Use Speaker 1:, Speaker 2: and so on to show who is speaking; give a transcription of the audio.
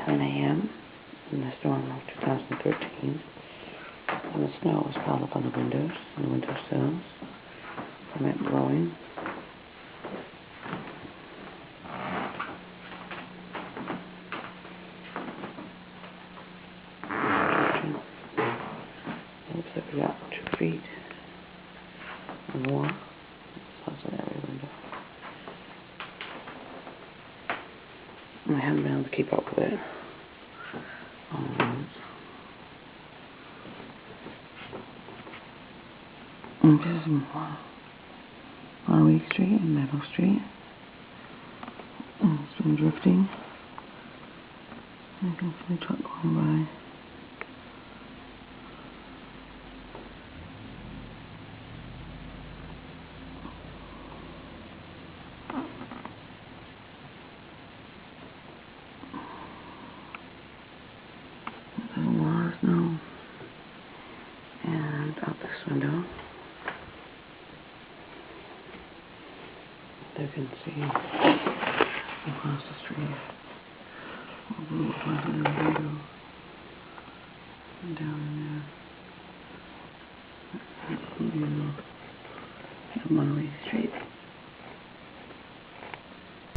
Speaker 1: 10 a.m. in the storm of 2013, and the snow was piled up on the windows and the windowsills from it blowing. It looks like we got 2 feet or more. It's also in every window. I haven't been able to keep up with it. This is Warwick Street and Meadow Street. And it's been drifting. I can see the truck going by. There's a lot of snow. And out this window, you can see across the street. Blue across the window. And down in there. Monterey Street.